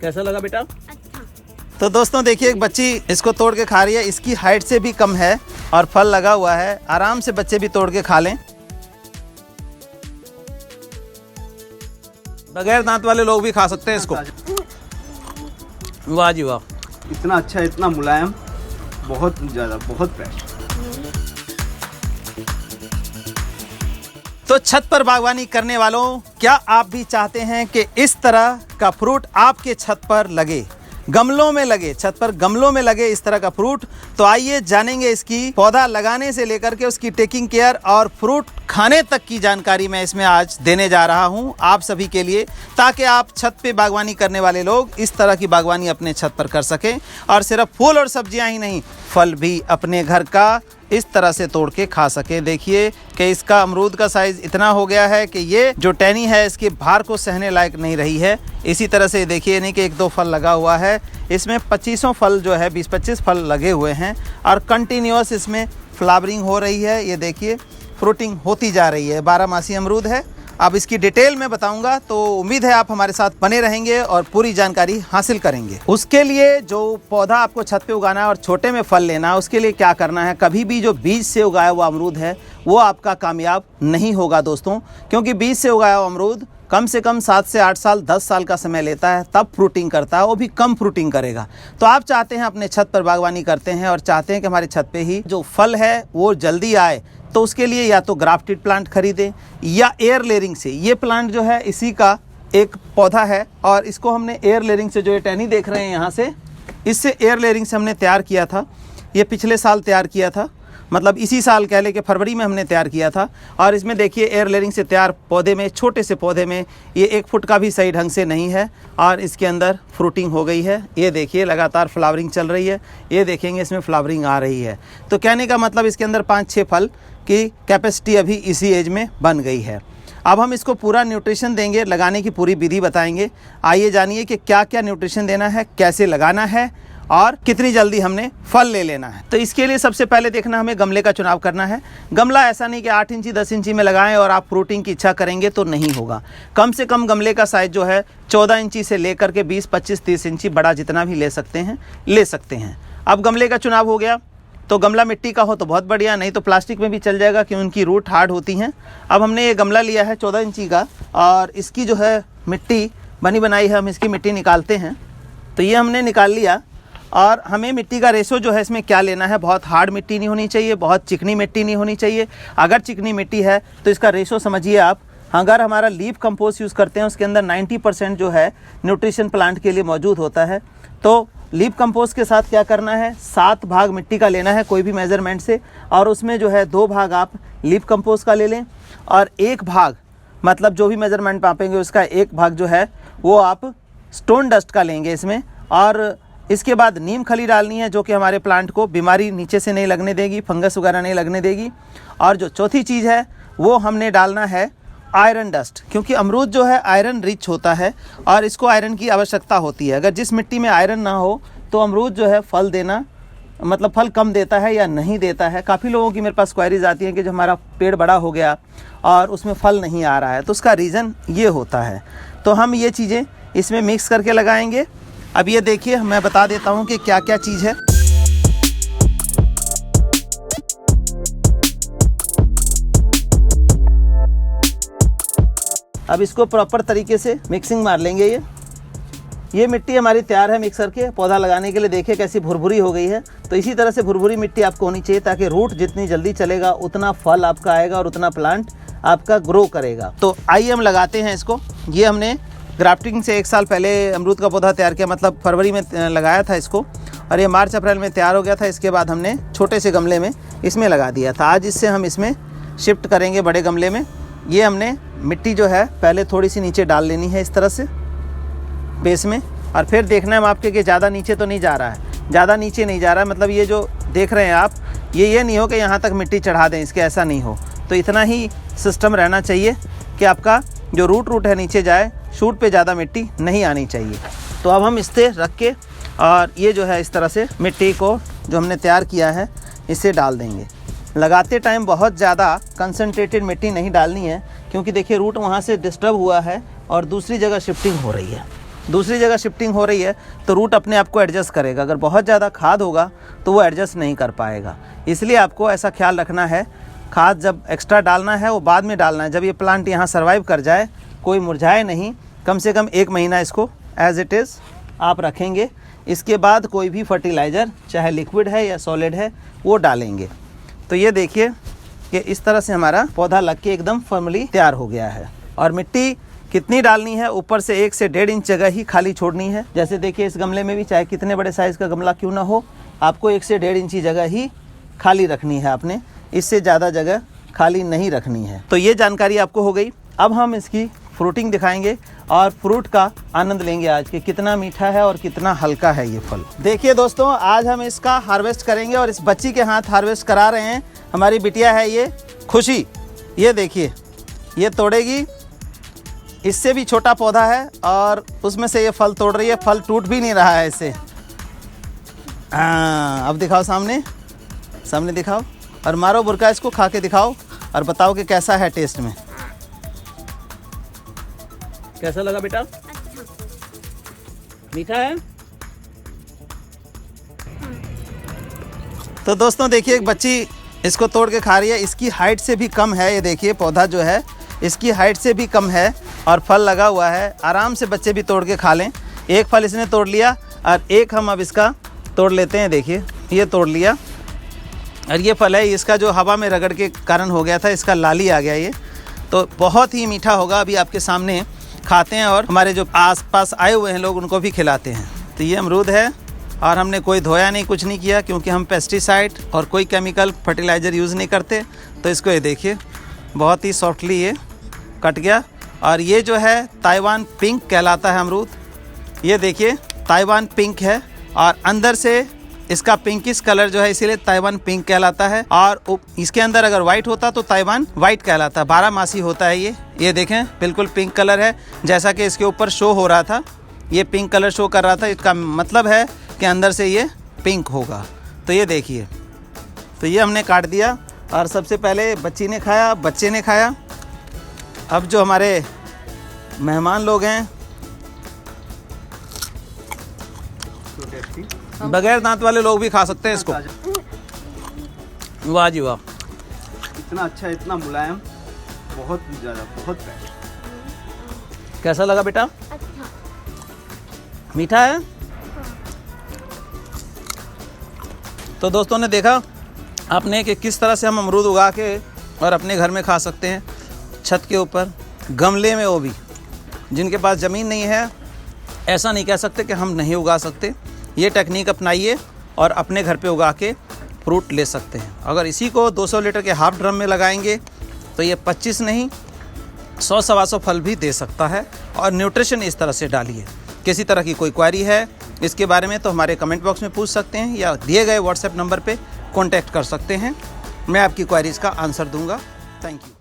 कैसा लगा बेटा? अच्छा। तो दोस्तों देखिए, एक बच्ची इसको तोड़ के खा रही है। इसकी हाइट से भी कम है और फल लगा हुआ है। आराम से बच्चे भी तोड़ के खा लें। बगैर दांत वाले लोग भी खा सकते हैं इसको। वाह जी वाह, इतना अच्छा, इतना मुलायम, बहुत ज़्यादा, बहुत फ्रेश। तो छत पर बागवानी करने वालों, क्या आप भी चाहते हैं कि इस तरह का फ्रूट आपके छत पर लगे, गमलों में लगे, छत पर गमलों में लगे इस तरह का फ्रूट? तो आइए जानेंगे इसकी पौधा लगाने से लेकर के उसकी टेकिंग केयर और फ्रूट खाने तक की जानकारी मैं इसमें आज देने जा रहा हूं आप सभी के लिए, ताकि आप छत पे बागवानी करने वाले लोग इस तरह की बागवानी अपने छत पर कर सकें और सिर्फ फूल और सब्जियां ही नहीं, फल भी अपने घर का इस तरह से तोड़ के खा सके। देखिए कि इसका अमरूद का साइज़ इतना हो गया है कि ये जो टहनी है इसके भार को सहने लायक नहीं रही है। इसी तरह से देखिए, नहीं कि एक दो फल लगा हुआ है, इसमें 25 फल जो है, 20-25 फल लगे हुए हैं और कंटिन्यूअस इसमें फ्लावरिंग हो रही है। ये देखिए, फ्रूटिंग होती जा रही है। 12 अमरूद है। अब इसकी डिटेल में बताऊंगा, तो उम्मीद है आप हमारे साथ बने रहेंगे और पूरी जानकारी हासिल करेंगे। उसके लिए जो पौधा आपको छत पे उगाना है और छोटे में फल लेना है, उसके लिए क्या करना है, कभी भी जो बीज से उगाया हुआ अमरूद है वो आपका कामयाब नहीं होगा दोस्तों, क्योंकि बीज से उगाया हुआ अमरूद कम से कम 7 से 8 साल, 10 साल का समय लेता है, तब फ्रूटिंग करता है, वो भी कम फ्रूटिंग करेगा। तो आप चाहते हैं अपने छत पर बागवानी करते हैं और चाहते हैं कि हमारे छत पे ही जो फल है वो जल्दी आए, तो उसके लिए या तो ग्राफ्टेड प्लांट खरीदें या एयर लेयरिंग से। ये प्लांट जो है इसी का एक पौधा है और इसको हमने एयर लेयरिंग से, जो ये टहनी देख रहे हैं यहाँ से, इससे एयर लेयरिंग से हमने तैयार किया था। ये पिछले साल तैयार किया था, मतलब इसी साल कह ले कि फरवरी में हमने तैयार किया था। और इसमें देखिए एयर लेयरिंग से तैयार पौधे में, छोटे से पौधे में ये 1 फुट का भी सही ढंग से नहीं है और इसके अंदर फ्रूटिंग हो गई है। ये देखिए लगातार फ्लावरिंग चल रही है। ये देखेंगे इसमें फ्लावरिंग आ रही है। तो कहने का मतलब इसके अंदर 5-6 फल की कैपेसिटी अभी इसी एज में बन गई है। अब हम इसको पूरा न्यूट्रिशन देंगे, लगाने की पूरी विधि बताएंगे। आइए जानिए कि क्या क्या न्यूट्रिशन देना है, कैसे लगाना है और कितनी जल्दी हमने फल ले लेना है। तो इसके लिए सबसे पहले देखना, हमें गमले का चुनाव करना है। गमला ऐसा नहीं कि 8 इंची 10 इंची में लगाएं और आप फ्रूटिंग की इच्छा करेंगे तो नहीं होगा। कम से कम गमले का साइज़ जो है 14 इंची से लेकर के 20, 25, 30 इंची, बड़ा जितना भी ले सकते हैं। अब गमले का चुनाव हो गया, तो गमला मिट्टी का हो तो बहुत बढ़िया, नहीं तो प्लास्टिक में भी चल जाएगा कि उनकी रूट हार्ड होती हैं। अब हमने ये गमला लिया है 14 इंची का और इसकी जो है मिट्टी बनी बनाई है, हम इसकी मिट्टी निकालते हैं। तो ये हमने निकाल लिया और हमें मिट्टी का रेशो जो है इसमें क्या लेना है, बहुत हार्ड मिट्टी नहीं होनी चाहिए, बहुत चिकनी मिट्टी नहीं होनी चाहिए। अगर चिकनी मिट्टी है तो इसका रेशो समझिए आप, अगर हमारा लीफ कंपोस्ट यूज़ करते हैं उसके अंदर 90% जो है न्यूट्रिशन प्लांट के लिए मौजूद होता है। तो लीफ कंपोस्ट के साथ क्या करना है, 7 भाग मिट्टी का लेना है कोई भी मेज़रमेंट से, और उसमें जो है 2 भाग आप लीफ कंपोस्ट का ले लें और 1 भाग, मतलब जो भी मेज़रमेंट मापेंगे उसका 1 भाग जो है वो आप स्टोन डस्ट का लेंगे इसमें। और इसके बाद नीम खली डालनी है, जो कि हमारे प्लांट को बीमारी नीचे से नहीं लगने देगी, फंगस वगैरह नहीं लगने देगी। और जो चौथी चीज़ है वो हमने डालना है आयरन डस्ट, क्योंकि अमरूद जो है आयरन रिच होता है और इसको आयरन की आवश्यकता होती है। अगर जिस मिट्टी में आयरन ना हो तो अमरूद जो है फल देना, मतलब फल कम देता है या नहीं देता है। काफ़ी लोगों की मेरे पास क्वेरीज आती हैं कि जो हमारा पेड़ बड़ा हो गया और उसमें फल नहीं आ रहा है, तो उसका रीज़न ये होता है। तो हम ये चीज़ें इसमें मिक्स करके लगाएंगे। अब ये देखिए, मैं बता देता हूँ कि क्या क्या चीज़ है। अब इसको प्रॉपर तरीके से मिक्सिंग मार लेंगे। ये मिट्टी हमारी तैयार है मिक्सर के पौधा लगाने के लिए। देखिए कैसी भुरभुरी हो गई है। तो इसी तरह से भुरभुरी मिट्टी आपको होनी चाहिए, ताकि रूट जितनी जल्दी चलेगा उतना फल आपका आएगा और उतना प्लांट आपका ग्रो करेगा। तो आइए हम लगाते हैं इसको। ये हमने ग्राफ्टिंग से 1 साल पहले अमरूद का पौधा तैयार किया, मतलब फरवरी में लगाया था इसको, और ये मार्च अप्रैल में तैयार हो गया था। इसके बाद हमने छोटे से गमले में इसमें लगा दिया था। आज इससे हम इसमें शिफ्ट करेंगे बड़े गमले में। ये हमने मिट्टी जो है पहले थोड़ी सी नीचे डाल लेनी है इस तरह से बेस में, और फिर देखना है आपके कि ज़्यादा नीचे तो नहीं जा रहा है। ज़्यादा नीचे नहीं जा रहा है, मतलब ये जो देख रहे हैं आप, ये नहीं हो कि यहाँ तक मिट्टी चढ़ा दें इसके, ऐसा नहीं हो। तो इतना ही सिस्टम रहना चाहिए कि आपका जो रूट है नीचे जाए, शूट पे ज़्यादा मिट्टी नहीं आनी चाहिए। तो अब हम इससे रख के और ये जो है इस तरह से मिट्टी को जो हमने तैयार किया है इससे डाल देंगे। लगाते टाइम बहुत ज़्यादा कंसनट्रेटेड मिट्टी नहीं डालनी है, क्योंकि देखिए रूट वहाँ से डिस्टर्ब हुआ है और दूसरी जगह शिफ्टिंग हो रही है। दूसरी जगह शिफ्टिंग हो रही है तो रूट अपने आप को एडजस्ट करेगा। अगर बहुत ज़्यादा खाद होगा तो वो एडजस्ट नहीं कर पाएगा। इसलिए आपको ऐसा ख्याल रखना है, खाद जब एक्स्ट्रा डालना है वो बाद में डालना है, जब ये प्लांट यहाँ सर्वाइव कर जाए, कोई मुरझाए नहीं, कम से कम 1 महीना इसको एज इट इज़ आप रखेंगे। इसके बाद कोई भी फर्टिलाइज़र चाहे लिक्विड है या सॉलिड है वो डालेंगे। तो ये देखिए कि इस तरह से हमारा पौधा लग के एकदम फर्मली तैयार हो गया है। और मिट्टी कितनी डालनी है, ऊपर से 1 से 1.5 इंच जगह ही खाली छोड़नी है। जैसे देखिए इस गमले में भी चाहे कितने बड़े साइज़ का गमला क्यों ना हो, आपको 1 से 1.5 इंची जगह ही खाली रखनी है आपने, इससे ज़्यादा जगह खाली नहीं रखनी है। तो ये जानकारी आपको हो गई। अब हम इसकी फ्रूटिंग दिखाएंगे और फ्रूट का आनंद लेंगे आज के, कितना मीठा है और कितना हल्का है ये फल। देखिए दोस्तों, आज हम इसका हार्वेस्ट करेंगे और इस बच्ची के हाथ हार्वेस्ट करा रहे हैं। हमारी बिटिया है ये खुशी, ये देखिए ये तोड़ेगी, इससे भी छोटा पौधा है और उसमें से ये फल तोड़ रही है। फल टूट भी नहीं रहा है इससे। अब दिखाओ, सामने सामने दिखाओ और मारो बुरका, इसको खा के दिखाओ और बताओ कि कैसा है टेस्ट में। कैसा लगा बेटा? मीठा है? तो दोस्तों देखिए एक बच्ची इसको तोड़ के खा रही है। इसकी हाइट से भी कम है, ये देखिए पौधा जो है इसकी हाइट से भी कम है और फल लगा हुआ है। आराम से बच्चे भी तोड़ के खा लें। एक फल इसने तोड़ लिया और एक हम अब इसका तोड़ लेते हैं। देखिए ये तोड़ लिया और ये फल है, इसका जो हवा में रगड़ के कारण हो गया था, इसका लाली आ गया ये, तो बहुत ही मीठा होगा। अभी आपके सामने खाते हैं और हमारे जो आसपास आए हुए हैं लोग उनको भी खिलाते हैं। तो ये अमरूद है और हमने कोई धोया नहीं, कुछ नहीं किया, क्योंकि हम पेस्टिसाइड और कोई केमिकल फर्टिलाइज़र यूज़ नहीं करते। तो इसको ये देखिए बहुत ही सॉफ्टली ये कट गया। और ये जो है ताइवान पिंक कहलाता है अमरूद। ये देखिए ताइवान पिंक है और अंदर से इसका पिंकिश कलर जो है इसीलिए ताइवान पिंक कहलाता है। और इसके अंदर अगर वाइट होता तो ताइवान वाइट कहलाता है। 12 मासी होता है ये देखें बिल्कुल पिंक कलर है, जैसा कि इसके ऊपर शो हो रहा था, ये पिंक कलर शो कर रहा था। इसका मतलब है कि अंदर से ये पिंक होगा। तो ये देखिए, तो ये हमने काट दिया और सबसे पहले बच्ची ने खाया, बच्चे ने खाया। अब जो हमारे मेहमान लोग हैं, बगैर दांत वाले लोग भी खा सकते हैं इसको। वाह जी वाह, इतना अच्छा, इतना मुलायम, बहुत ज़्यादा, बहुत बेस्ट। कैसा लगा बेटा? अच्छा। मीठा है? तो दोस्तों ने देखा आपने कि किस तरह से हम अमरूद उगा के और अपने घर में खा सकते हैं, छत के ऊपर, गमले में, वो भी जिनके पास ज़मीन नहीं है। ऐसा नहीं कह सकते कि हम नहीं उगा सकते। ये टेक्निक अपनाइए और अपने घर पे उगा के फ्रूट ले सकते हैं। अगर इसी को 200 लीटर के हाफ ड्रम में लगाएंगे तो ये 25 नहीं 100-125 फल भी दे सकता है। और न्यूट्रिशन इस तरह से डालिए। किसी तरह की कोई क्वेरी है इसके बारे में तो हमारे कमेंट बॉक्स में पूछ सकते हैं या दिए गए व्हाट्सएप नंबर पे कांटेक्ट कर सकते हैं। मैं आपकी क्वेरीज़ का आंसर दूंगा। Thank you.